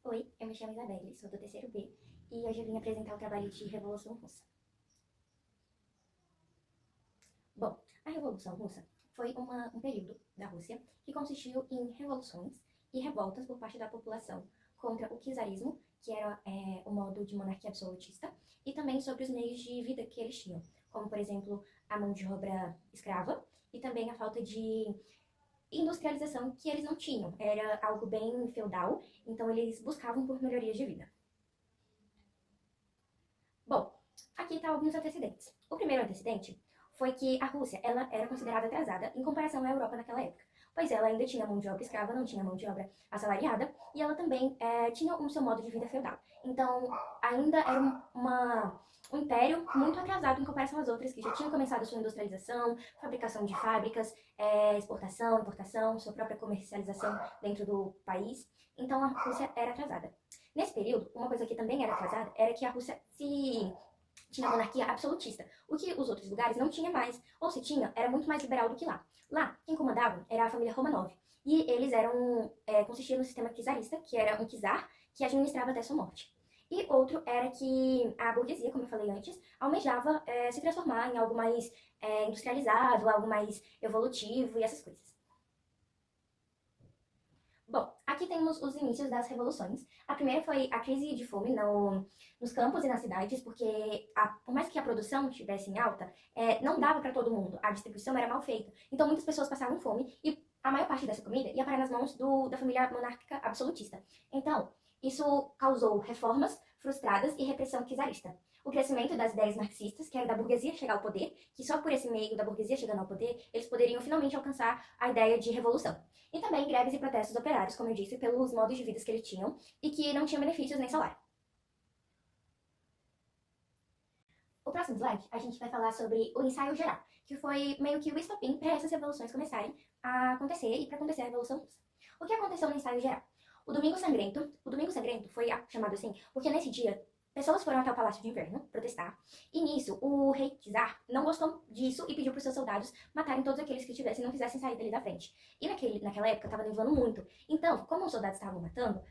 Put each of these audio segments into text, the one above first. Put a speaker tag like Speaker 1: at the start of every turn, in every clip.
Speaker 1: Oi, eu me chamo Isabelle, sou do terceiro B e hoje eu vim apresentar o trabalho de Revolução Russa. Bom, a Revolução Russa foi um período da Rússia que consistiu em revoluções e revoltas por parte da população contra o czarismo, que era o modo de monarquia absolutista, e também sobre os meios de vida que eles tinham, como, por exemplo, a mão de obra escrava e também a falta de industrialização que eles não tinham. Era algo bem feudal, então eles buscavam por melhorias de vida. Bom, aqui estão alguns antecedentes. O primeiro antecedente foi que a Rússia ela era considerada atrasada em comparação à Europa naquela época, pois ela ainda tinha mão de obra escrava, não tinha mão de obra assalariada, e ela também tinha seu modo de vida feudal. Então, ainda era um império muito atrasado em comparação às outras, que já tinham começado a sua industrialização, fabricação de fábricas, exportação, importação, sua própria comercialização dentro do país. Então, a Rússia era atrasada. Nesse período, uma coisa que também era atrasada era que a Rússia tinha monarquia absolutista, o que os outros lugares não tinha mais, ou se tinha, era muito mais liberal do que lá. Lá, quem comandava era a família Romanov, e eles consistiam no sistema czarista, que era um czar que administrava até sua morte. E outro era que a burguesia, como eu falei antes, almejava se transformar em algo mais industrializado, algo mais evolutivo e essas coisas. Bom, aqui temos os inícios das revoluções. A primeira foi a crise de fome nos campos e nas cidades, porque por mais que a produção estivesse em alta, não dava para todo mundo, a distribuição era mal feita. Então muitas pessoas passavam fome e a maior parte dessa comida ia parar nas mãos da família monárquica absolutista. Então, isso causou reformas frustradas e repressão czarista. O crescimento das ideias marxistas, que era da burguesia chegar ao poder, que só por esse meio da burguesia chegando ao poder, eles poderiam finalmente alcançar a ideia de revolução. E também greves e protestos operários, como eu disse, pelos modos de vida que eles tinham e que não tinham benefícios nem salário. O próximo slide, a gente vai falar sobre o ensaio geral, que foi meio que o estopim para essas revoluções começarem a acontecer e para acontecer a Revolução Russa. O que aconteceu no ensaio geral? O Domingo Sangrento foi chamado assim porque nesse dia pessoas foram até o Palácio de Inverno protestar, e nisso o rei Czar não gostou disso e pediu para os seus soldados matarem todos aqueles que tivessem e não quisessem sair dali da frente. E naquela época estava nevando muito, então, como os soldados estavam matando,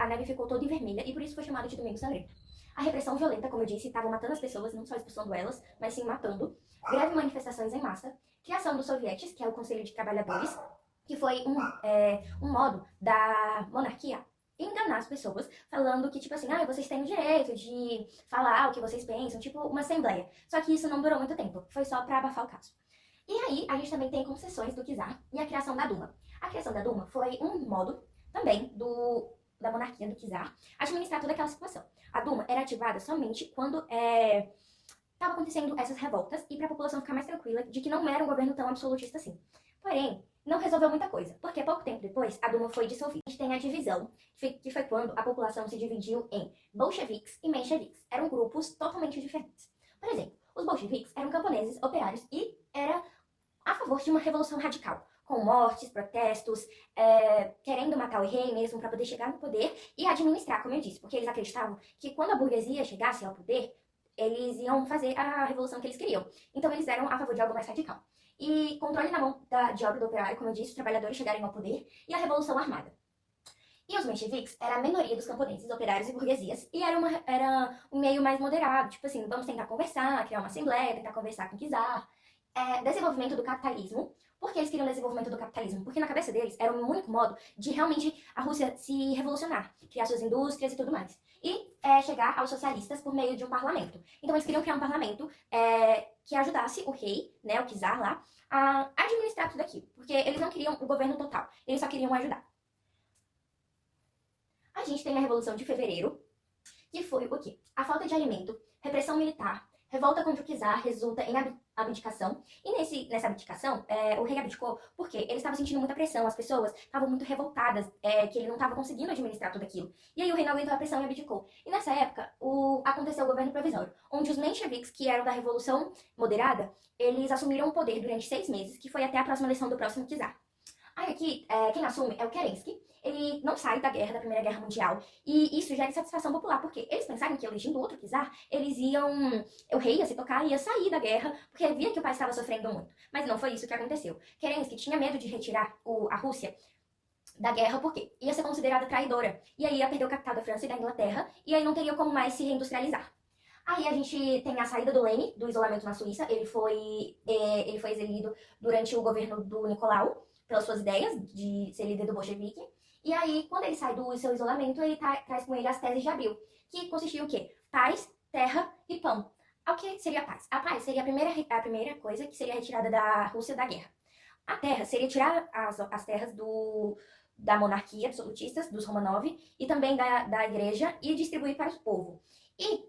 Speaker 1: a neve ficou toda vermelha e por isso foi chamado de Domingo Sangrento. A repressão violenta, como eu disse, estavam matando as pessoas, não só expulsando elas, mas sim matando. Greve e manifestações em massa, criação dos sovietes, que é o Conselho de Trabalhadores, que foi um modo da monarquia enganar as pessoas, falando que, tipo assim, vocês têm o direito de falar o que vocês pensam, tipo uma assembleia. Só que isso não durou muito tempo, foi só pra abafar o caso. E aí, a gente também tem concessões do czar e a criação da Duma. A criação da Duma foi um modo também da monarquia do czar administrar toda aquela situação. A Duma era ativada somente quando estava acontecendo essas revoltas e para a população ficar mais tranquila de que não era um governo tão absolutista assim. Porém, não resolveu muita coisa, porque pouco tempo depois a Duma foi dissolvida. A gente tem a divisão, que foi quando a população se dividiu em bolcheviques e mencheviques. Eram grupos totalmente diferentes. Por exemplo, os bolcheviques eram camponeses, operários e era a favor de uma revolução radical, com mortes, protestos, querendo matar o rei mesmo para poder chegar no poder e administrar, como eu disse, porque eles acreditavam que quando a burguesia chegasse ao poder, eles iam fazer a revolução que eles queriam. Então eles eram a favor de algo mais radical. E controle na mão de obra do operário, como eu disse, os trabalhadores chegarem ao poder, e a Revolução Armada. E os mencheviques era a minoria dos camponeses, operários e burguesias, e era um meio mais moderado, tipo assim, vamos tentar conversar, criar uma assembleia, tentar conversar com o czar. Desenvolvimento do capitalismo. Por que eles queriam desenvolvimento do capitalismo? Porque na cabeça deles era um único modo de realmente a Rússia se revolucionar, criar suas indústrias e tudo mais. E chegar aos socialistas por meio de um parlamento. Então eles queriam criar um parlamento que ajudasse o rei, né, o czar lá, a administrar tudo aquilo. Porque eles não queriam o governo total, eles só queriam ajudar. A gente tem a Revolução de Fevereiro, que foi o quê? A falta de alimento, repressão militar, revolta contra o czar resulta em abdicação. E nessa abdicação, o rei abdicou porque ele estava sentindo muita pressão. As pessoas estavam muito revoltadas, que ele não estava conseguindo administrar tudo aquilo. E aí o rei não aguentou a pressão e abdicou. E nessa época, aconteceu o governo provisório, onde os mencheviques, que eram da Revolução Moderada, eles assumiram o poder durante 6 meses, que foi até a próxima eleição do próximo czar. Aí aqui, quem assume é o Kerensky. Ele não sai da guerra, da Primeira Guerra Mundial, e isso gera insatisfação popular, porque eles pensaram que elegendo outro czar, o rei ia se tocar e ia sair da guerra, porque ele via que o país estava sofrendo muito. Mas não foi isso que aconteceu. Kerensky tinha medo de retirar a Rússia da guerra, porque ia ser considerada traidora. E aí ia perder o capital da França e da Inglaterra, e aí não teria como mais se reindustrializar. Aí a gente tem a saída do Lênin, do isolamento na Suíça. Ele foi exilido durante o governo do Nicolau, pelas suas ideias de ser líder do bolchevique. E aí, quando ele sai do seu isolamento, ele traz com ele as teses de Abril, que consistiam o quê? Paz, terra e pão. O que seria a paz? A paz seria a primeira coisa que seria retirada da Rússia da guerra. A terra seria tirar as terras da monarquia absolutistas, dos Romanov, e também da igreja, e distribuir para o povo. E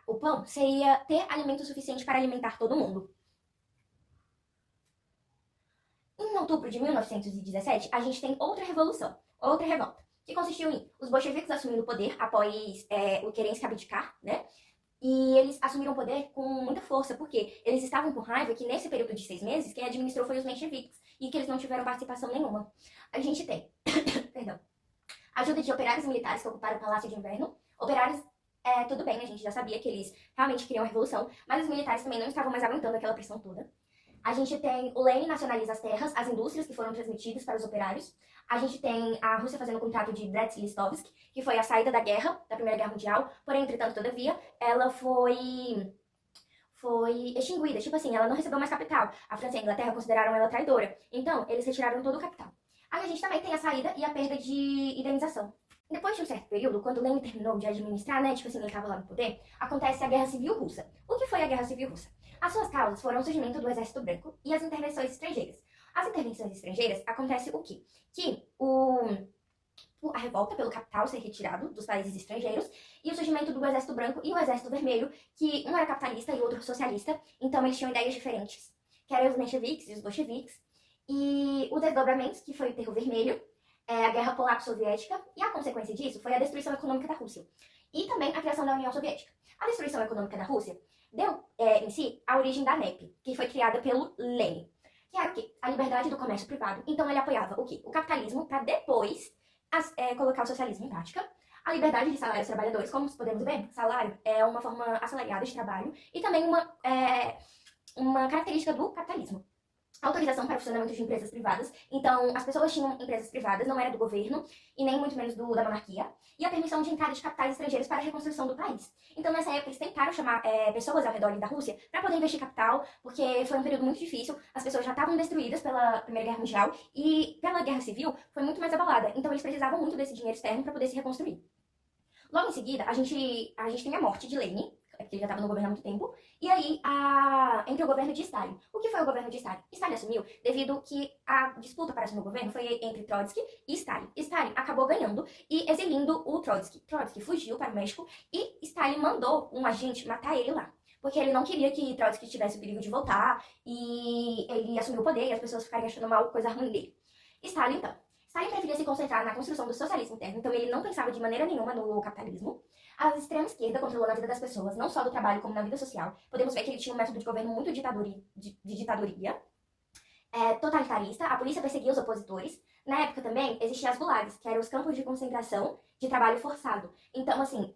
Speaker 1: o pão seria ter alimento suficiente para alimentar todo mundo. Em outubro de 1917, a gente tem outra revolução, outra revolta, que consistiu em os bolcheviques assumindo o poder após o Kerensky abdicar, né? E eles assumiram o poder com muita força, porque eles estavam com raiva que nesse período de 6 meses, quem administrou foi os mencheviques, e que eles não tiveram participação nenhuma. A gente tem, perdão, ajuda de operários militares que ocuparam o Palácio de Inverno. Operários, tudo bem, né? A gente já sabia que eles realmente queriam a revolução, mas os militares também não estavam mais aguentando aquela pressão toda. A gente tem o Lenin nacionaliza as terras, as indústrias que foram transmitidas para os operários. A gente tem a Rússia fazendo o contrato de Brest-Litovsk, que foi a saída da guerra, da Primeira Guerra Mundial. Porém, entretanto, todavia, ela foi extinguida. Tipo assim, ela não recebeu mais capital. A França e a Inglaterra consideraram ela traidora. Então, eles retiraram todo o capital. Aí a gente também tem a saída e a perda de indenização. Depois de um certo período, quando Lenin terminou de administrar, né, tipo assim, ele estava lá no poder, acontece a Guerra Civil Russa. O que foi a Guerra Civil Russa? As suas causas foram o surgimento do Exército Branco e as intervenções estrangeiras. As intervenções estrangeiras acontece o quê? Que a revolta pelo capital ser retirado dos países estrangeiros e o surgimento do Exército Branco e o Exército Vermelho, que um era capitalista e o outro socialista, então eles tinham ideias diferentes, que eram os mencheviques e os bolcheviques, e os desdobramentos, que foi o Terror Vermelho, a Guerra Polaco-Soviética, e a consequência disso foi a destruição econômica da Rússia, e também a criação da União Soviética. A destruição econômica da Rússia deu, em si, a origem da NEP, que foi criada pelo Lenin, que era o quê? A liberdade do comércio privado. Então ele apoiava o quê? O capitalismo, para depois colocar o socialismo em prática. A liberdade de salário dos trabalhadores, como podemos ver, salário é uma forma assalariada de trabalho e também uma característica do capitalismo. Autorização para o funcionamento de empresas privadas. Então, as pessoas tinham empresas privadas, não era do governo e nem muito menos da monarquia. E a permissão de entrada de capitais estrangeiros para a reconstrução do país. Então, nessa época, eles tentaram chamar pessoas ao redor da Rússia para poder investir capital, porque foi um período muito difícil. As pessoas já estavam destruídas pela Primeira Guerra Mundial e pela Guerra Civil foi muito mais abalada. Então, eles precisavam muito desse dinheiro externo para poder se reconstruir. Logo em seguida, a gente tem a morte de Lenin, porque ele já estava no governo há muito tempo, e aí entre o governo de Stalin. O que foi o governo de Stalin? Stalin assumiu devido que a disputa para assumir o governo foi entre Trotsky e Stalin. Stalin acabou ganhando e exilindo o Trotsky. Trotsky fugiu para o México e Stalin mandou um agente matar ele lá. Porque ele não queria que Trotsky tivesse o perigo de voltar e ele assumiu o poder e as pessoas ficarem achando mal coisa ruim dele. Stalin preferia se concentrar na construção do socialismo interno, então ele não pensava de maneira nenhuma no capitalismo. A extrema esquerda controlou na vida das pessoas, não só do trabalho, como na vida social. Podemos ver que ele tinha um método de governo muito de ditadoria, totalitarista, a polícia perseguia os opositores. Na época também existiam as gulags, que eram os campos de concentração de trabalho forçado. Então, assim,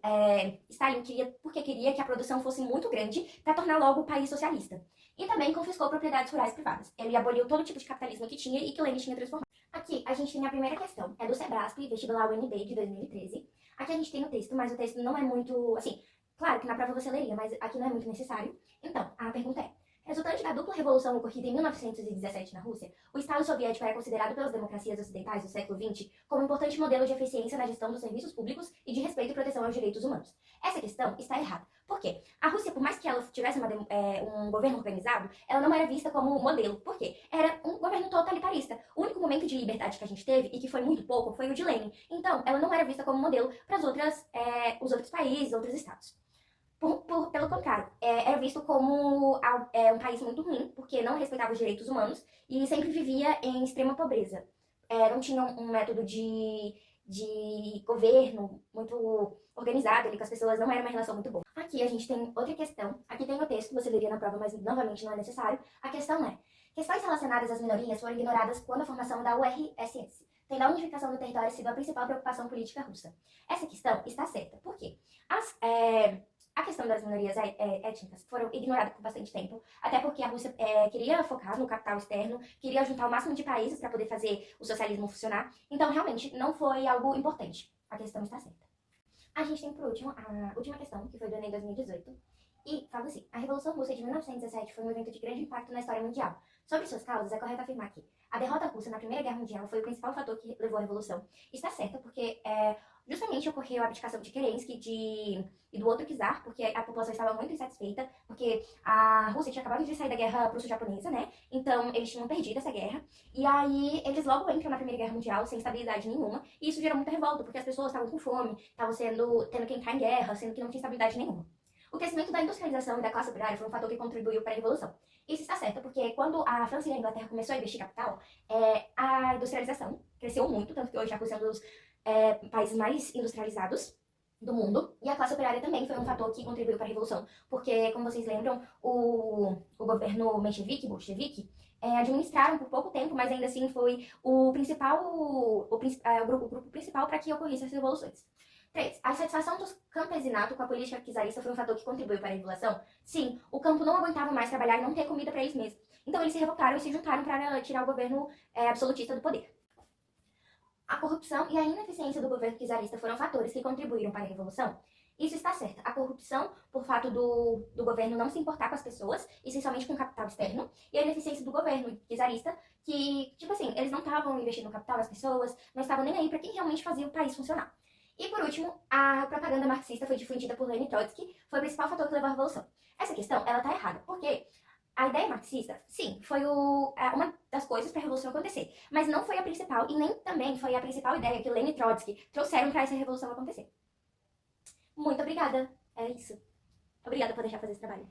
Speaker 1: Stalin queria que a produção fosse muito grande para tornar logo o país socialista. E também confiscou propriedades rurais privadas. Ele aboliu todo tipo de capitalismo que tinha e que Lenin tinha transformado. Aqui a gente tem a primeira questão, é do Sebrasp, vestibular UNB de 2013. Aqui a gente tem o texto, mas o texto não é muito, assim, claro que na prova você leria, mas aqui não é muito necessário. Então, a pergunta é: resultante da dupla revolução ocorrida em 1917 na Rússia, o Estado soviético era considerado pelas democracias ocidentais do século XX como um importante modelo de eficiência na gestão dos serviços públicos e de respeito e proteção aos direitos humanos. Essa questão está errada. Por quê? A Rússia, por mais que ela tivesse um governo organizado, ela não era vista como modelo. Por quê? Era um governo totalitarista. O único momento de liberdade que a gente teve, e que foi muito pouco, foi o de Lenin. Então, ela não era vista como modelo para os outros países, outros estados. Pelo contrário, era visto como um país muito ruim, porque não respeitava os direitos humanos e sempre vivia em extrema pobreza. Não tinha um método de governo muito organizado ali com as pessoas, não era uma relação muito boa. Aqui a gente tem outra questão, aqui tem o texto, você leria na prova, mas novamente não é necessário. A questão é: questões relacionadas às minorias foram ignoradas quando a formação da URSS, tendo a unificação do território sido a principal preocupação política russa. Essa questão está certa. Por quê? A questão das minorias étnicas foram ignoradas por bastante tempo, até porque a Rússia queria focar no capital externo, queria juntar o máximo de países para poder fazer o socialismo funcionar, então realmente não foi algo importante. A questão está certa. A gente tem por último a última questão, que foi do Enem 2018, e fala assim: a Revolução Russa de 1917 foi um evento de grande impacto na história mundial. Sobre suas causas, é correto afirmar que a derrota russa na Primeira Guerra Mundial foi o principal fator que levou à Revolução. Está certo, porque justamente ocorreu a abdicação de Kerensky e do outro czar, porque a população estava muito insatisfeita, porque a Rússia tinha acabado de sair da guerra prusso-japonesa, né? Então eles tinham perdido essa guerra, e aí eles logo entram na Primeira Guerra Mundial sem estabilidade nenhuma, e isso gerou muita revolta, porque as pessoas estavam com fome, estavam tendo que entrar em guerra, sendo que não tinha estabilidade nenhuma. O crescimento da industrialização e da classe operária foi um fator que contribuiu para a Revolução. Isso está certo, porque quando a França e a Inglaterra começaram a investir capital, a industrialização cresceu muito, tanto que hoje a Rússia é um dos países mais industrializados do mundo. E a classe operária também foi um fator que contribuiu para a Revolução, porque, como vocês lembram, o governo bolchevique, administraram por pouco tempo, mas ainda assim foi o grupo principal para que ocorressem as revoluções. 3. A insatisfação dos campesinatos com a política czarista foi um fator que contribuiu para a revolução? Sim, o campo não aguentava mais trabalhar e não ter comida para eles mesmos. Então eles se revoltaram e se juntaram para tirar o governo absolutista do poder. A corrupção e a ineficiência do governo czarista foram fatores que contribuíram para a revolução? Isso está certo. A corrupção, por fato do governo não se importar com as pessoas, essencialmente com o capital externo, e a ineficiência do governo czarista, que, tipo assim, eles não estavam investindo no capital das pessoas, não estavam nem aí para quem realmente fazia o país funcionar. E por último, a propaganda marxista foi difundida por Lenin Trotsky, foi o principal fator que levou à revolução. Essa questão, ela tá errada, porque a ideia marxista, sim, foi uma das coisas para a revolução acontecer, mas não foi a principal e nem também foi a principal ideia que Lenin Trotsky trouxeram para essa revolução acontecer. Muito obrigada, é isso. Obrigada por deixar fazer esse trabalho.